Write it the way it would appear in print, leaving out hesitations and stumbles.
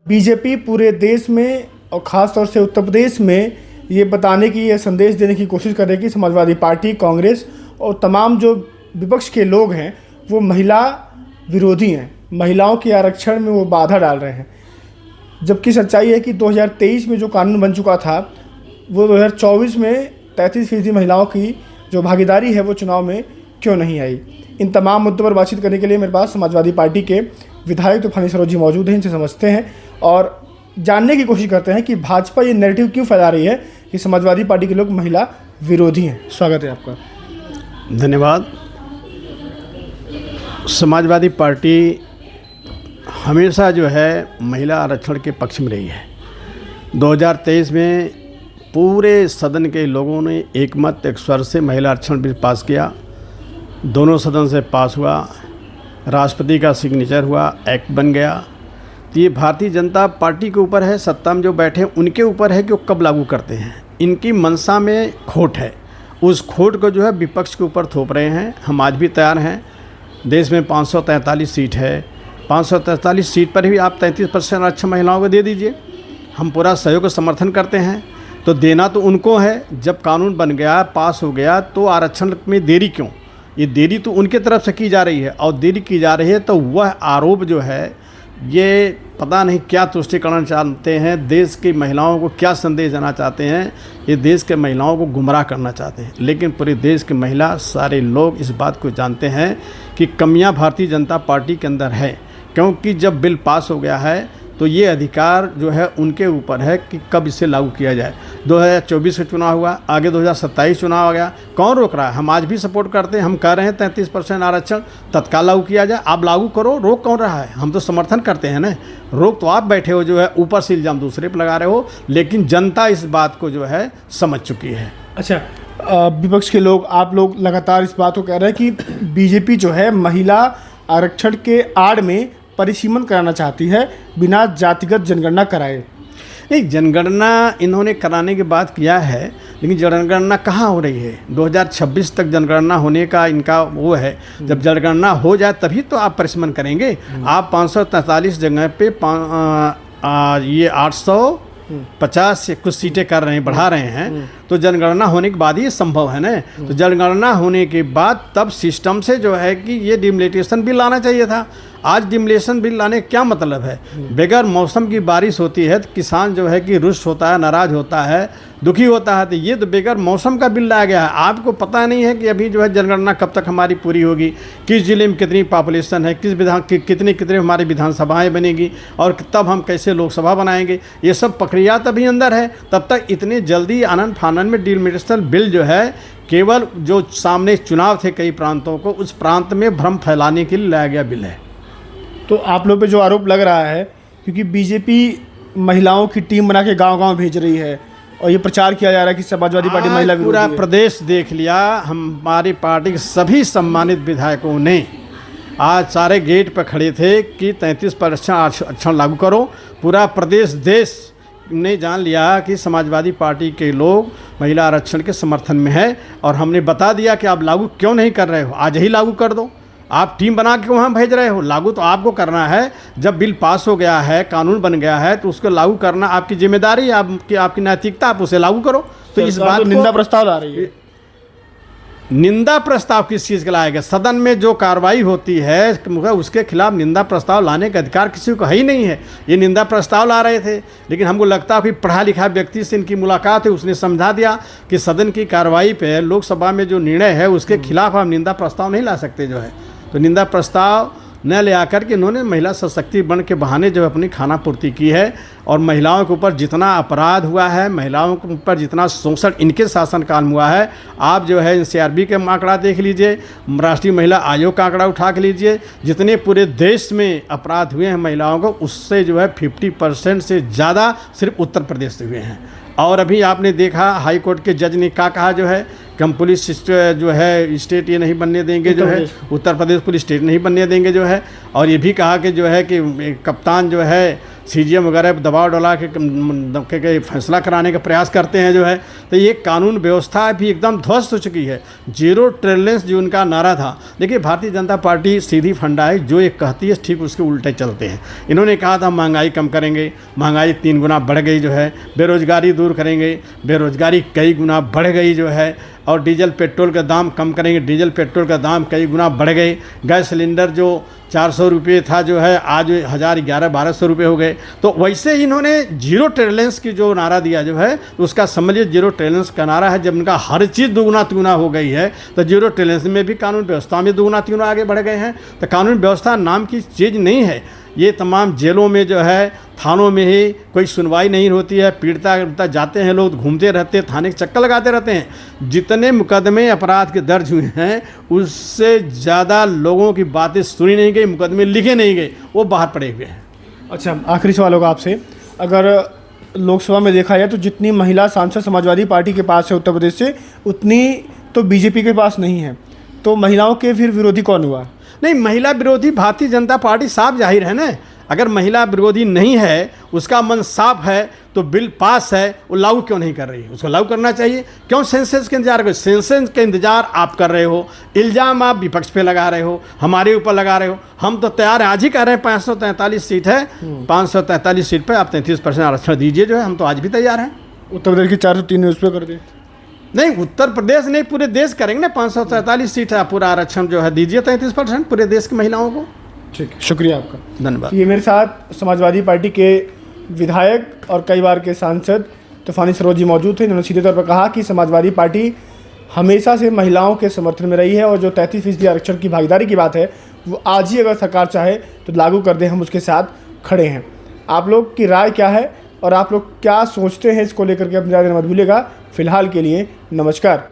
BJP पूरे देश में और ख़ास तौर से उत्तर प्रदेश में ये बताने की, ये संदेश देने की कोशिश कर रही है कि समाजवादी पार्टी, कांग्रेस और तमाम जो विपक्ष के लोग हैं वो महिला विरोधी हैं, महिलाओं के आरक्षण में वो बाधा डाल रहे हैं। जबकि सच्चाई है कि 2023 में जो कानून बन चुका था वो 2024 में 33% महिलाओं की जो भागीदारी है वो चुनाव में क्यों नहीं आई। इन तमाम मुद्दों पर बातचीत करने के लिए मेरे पास समाजवादी पार्टी के विधायक तूफानी सरोज जी मौजूद हैं। इनसे समझते हैं और जानने की कोशिश करते हैं कि भाजपा ये नैरेटिव क्यों फैला रही है कि समाजवादी पार्टी के लोग महिला विरोधी हैं। स्वागत है आपका। धन्यवाद। समाजवादी पार्टी हमेशा जो है महिला आरक्षण के पक्ष में रही है। 2023 में पूरे सदन के लोगों ने एकमत एक स्वर से महिला आरक्षण बिल पास किया। दोनों सदन से पास हुआ, राष्ट्रपति का सिग्नेचर हुआ, एक्ट बन गया। तो ये भारतीय जनता पार्टी के ऊपर है, सत्ता में जो बैठे हैं उनके ऊपर है कि वो कब लागू करते हैं। इनकी मंशा में खोट है, उस खोट को जो है विपक्ष के ऊपर थोप रहे हैं। हम आज भी तैयार हैं। देश में 543 सीट है, 543 सीट पर भी आप 33% आरक्षण महिलाओं को दे दीजिए। हम पूरा सहयोग का समर्थन करते हैं। तो देना तो उनको है, जब कानून बन गया, पास हो गया, तो आरक्षण में देरी क्यों? ये देरी तो उनके तरफ से की जा रही है और देरी की जा रही है तो वह आरोप जो है ये पता नहीं क्या तुष्टिकरण चाहते हैं, देश की महिलाओं को क्या संदेश देना चाहते हैं। ये देश के महिलाओं को गुमराह करना चाहते हैं। लेकिन पूरे देश के महिला सारे लोग इस बात को जानते हैं कि कमियां भारतीय जनता पार्टी के अंदर है, क्योंकि जब बिल पास हो गया है तो ये अधिकार जो है उनके ऊपर है कि कब इसे लागू किया जाए। 2024 का चुनाव हुआ, आगे 2027 चुनाव आ गया, कौन रोक रहा है? हम आज भी सपोर्ट करते हैं। हम कह रहे हैं 33% आरक्षण तत्काल लागू किया जाए। आप लागू करो, रोक कौन रहा है? हम तो समर्थन करते हैं ना। रोक तो आप बैठे हो, जो है ऊपर से इल्ज़ाम दूसरे पर लगा रहे हो। लेकिन जनता इस बात को जो है समझ चुकी है। अच्छा, विपक्ष के लोग, आप लोग लगातार इस बात को कह रहे हैं कि बीजेपी जो है महिला आरक्षण के आड़ में परिसीमन कराना चाहती है बिना जातिगत जनगणना कराए। नहीं, जनगणना इन्होंने कराने की बात किया है, लेकिन जनगणना कहाँ हो रही है? 2026 तक जनगणना होने का इनका वो है। जब जनगणना हो जाए तभी तो आप परिसीमन करेंगे। आप 543 जगह पे ये 850 से कुछ सीटें कर रहे हैं, बढ़ा रहे हैं। तो जनगणना होने के बाद ही संभव है ना। तो जनगणना होने के बाद तब सिस्टम से जो है कि ये डिमोलिटेशन बिल लाना चाहिए था। आज डिमोलिटेशन बिल लाने का क्या मतलब है? बगैर मौसम की बारिश होती है तो किसान जो है कि रुष्ट होता है, नाराज होता है, दुखी होता है। तो ये तो बगैर मौसम का बिल लाया गया है। आपको पता नहीं है कि अभी जो है जनगणना कब तक हमारी पूरी होगी, किस जिले में कितनी पॉपुलेशन है, कितनी हमारी विधानसभाएं बनेगी और तब हम कैसे लोकसभा बनाएंगे। ये सब प्रक्रिया तभी अंदर है। तब तक इतने जल्दी आनंद फानन में डिमोलिटेशन बिल जो है केवल जो सामने चुनाव थे कई प्रांतों को, उस प्रांत में भ्रम फैलाने के लिए लाया गया बिल है। तो आप लोग पे जो आरोप लग रहा है, क्योंकि बीजेपी महिलाओं की टीम बना के गांव-गांव भेज रही है और ये प्रचार किया जा रहा है कि समाजवादी पार्टी महिला विरोधी है। पूरा प्रदेश देख लिया। हमारी पार्टी के सभी सम्मानित विधायकों ने आज सारे गेट पर खड़े थे कि 33% आरक्षण लागू करो। पूरा प्रदेश देश ने जान लिया कि समाजवादी पार्टी के लोग महिला आरक्षण के समर्थन में है और हमने बता दिया कि आप लागू क्यों नहीं कर रहे हो। आज ही लागू कर दो। आप टीम बना के वहाँ भेज रहे हो, लागू तो आपको करना है। जब बिल पास हो गया है, कानून बन गया है, तो उसको लागू करना आपकी जिम्मेदारी है, आपकी नैतिकता। आप उसे लागू करो। तो इस बात को निंदा प्रस्ताव ला रही है। निंदा प्रस्ताव किस चीज़ का लाएगा? सदन में जो कार्रवाई होती है उसके खिलाफ निंदा प्रस्ताव लाने का अधिकार किसी को है ही नहीं है। ये निंदा प्रस्ताव ला रहे थे, लेकिन हमको लगता है कि पढ़ा लिखा व्यक्ति से इनकी मुलाकात है, उसने समझा दिया कि सदन की कार्रवाई पे, लोकसभा में जो निर्णय है उसके खिलाफ हम निंदा प्रस्ताव नहीं ला सकते जो है। तो निंदा प्रस्ताव न ले आकर के इन्होंने महिला सशक्तिकरण के बहाने जो अपनी खाना पूर्ति की है। और महिलाओं के ऊपर जितना अपराध हुआ है, महिलाओं के ऊपर जितना शोषण इनके शासनकाल में हुआ है, आप जो है NCRB के आंकड़ा देख लीजिए, राष्ट्रीय महिला आयोग का आंकड़ा उठा के लीजिए। जितने पूरे देश में अपराध हुए हैं महिलाओं को, उससे जो है 50% से ज़्यादा सिर्फ उत्तर प्रदेश से हुए हैं। और अभी आपने देखा हाई कोर्ट के जज ने क्या कहा जो है कि हम पुलिस जो है स्टेट ये नहीं बनने देंगे, जो है उत्तर प्रदेश पुलिस स्टेट नहीं बनने देंगे जो है। और ये भी कहा कि जो है कि कप्तान जो है सीजीएम वगैरह पर दबाव डाला के फैसला कराने का प्रयास करते हैं जो है। तो ये कानून व्यवस्था भी एकदम ध्वस्त हो चुकी है। जीरो टॉलरेंस जो उनका नारा था, देखिए भारतीय जनता पार्टी सीधी फंडा है, जो एक कहती है ठीक उसके उल्टे चलते हैं। इन्होंने कहा था महंगाई कम करेंगे, महंगाई 3 गुना बढ़ गई जो है, बेरोजगारी दूर करेंगे, बेरोजगारी कई गुना बढ़ गई जो है, और डीजल पेट्रोल का दाम कम करेंगे, डीजल पेट्रोल का दाम कई गुना बढ़ गए। गैस सिलेंडर जो 400 रुपये था जो है आज 1011-1200 रुपये हो गए। तो वैसे ही इन्होंने जीरो टॉलरेंस की जो नारा दिया जो है, तो उसका समझिए जीरो टॉलरेंस का नारा है। जब इनका हर चीज़ दुगुना तिगुना हो गई है, तो जीरो टॉलरेंस में भी कानून व्यवस्था में दुगुना तिगुना आगे बढ़ गए हैं। तो कानून व्यवस्था नाम की चीज़ नहीं है। ये तमाम जेलों में जो है, थानों में ही कोई सुनवाई नहीं होती है, पीड़िता जाते हैं लोग, घूमते रहते हैं, थाने के चक्कर लगाते रहते हैं। जितने मुकदमे अपराध के दर्ज हुए हैं, उससे ज़्यादा लोगों की बातें सुनी नहीं गई, मुकदमे लिखे नहीं गए, वो बाहर पड़े हुए हैं। अच्छा, आखिरी सवाल होगा आपसे, अगर लोकसभा में देखा जाए तो जितनी महिला सांसद समाजवादी पार्टी के पास है उत्तर प्रदेश से, उतनी तो बीजेपी के पास नहीं है, तो महिलाओं के फिर विरोधी कौन हुआ? नहीं, महिला विरोधी भारतीय जनता पार्टी साफ जाहिर है ना। अगर महिला विरोधी नहीं है, उसका मन साफ है, तो बिल पास है, वो लागू क्यों नहीं कर रही है? उसको लागू करना चाहिए। क्यों सेंसेस का इंतजार करो? सेंसेस का इंतजार आप कर रहे हो, इल्ज़ाम आप विपक्ष पे लगा रहे हो, हमारे ऊपर लगा रहे हो। हम तो तैयार हैं, आज ही कह रहे हैं 543 सीट है, 543 सीट पर आप 33% आरक्षण दीजिए जो है, हम तो आज भी तैयार हैं। उत्तर प्रदेश की 403 उस पर कर दें? नहीं, उत्तर प्रदेश नहीं, पूरे देश करेंगे ना। 543 सीट है, पूरा आरक्षण जो है दीजिए 33% पूरे देश की महिलाओं को। ठीक, शुक्रिया आपका, धन्यवाद। ये मेरे साथ समाजवादी पार्टी के विधायक और कई बार के सांसद तूफानी सरोज जी मौजूद थे। इन्होंने सीधे तौर पर कहा कि समाजवादी पार्टी हमेशा से महिलाओं के समर्थन में रही है, और जो 33% आरक्षण की भागीदारी की बात है, वो आज ही अगर सरकार चाहे तो लागू कर दे, हम उसके साथ खड़े हैं। आप लोग की राय क्या है और आप लोग क्या सोचते हैं इसको लेकर के अपनी राय देना मत भूलिएगा। फिलहाल के लिए नमस्कार।